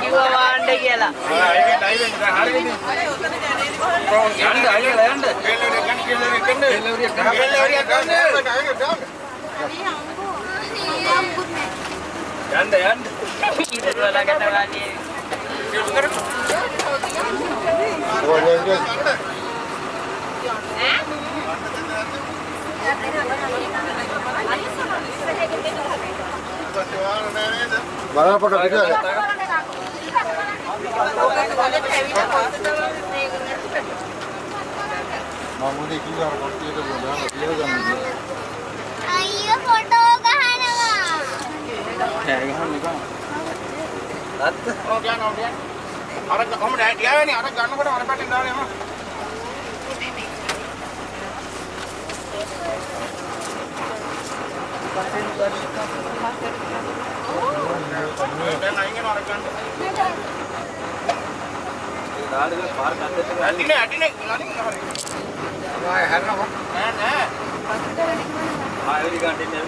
කිව්වා වාණ්ඩ කියලා. බලාපොරොත්තු පිටිය. මාමුනේ කිව්වා කොටියට ගොඩාක් කියලා ගන්න. අයියෝ ෆොටෝ ගහනවා. කෑ ගහන්න එපා. අත් ඔව් ගන්න. අර කොහොමද ගියානේ අර ගන්නකොට අර පැත්තෙන් දාලා යනවා. දැන් අයින් වෙනවා අර ගන්න. දාඩේ පාර කද්දට ඇටිනේ නලින් හරි. ආය හැරනවා. නෑ. ආයෙ ගන්න ඉන්නේ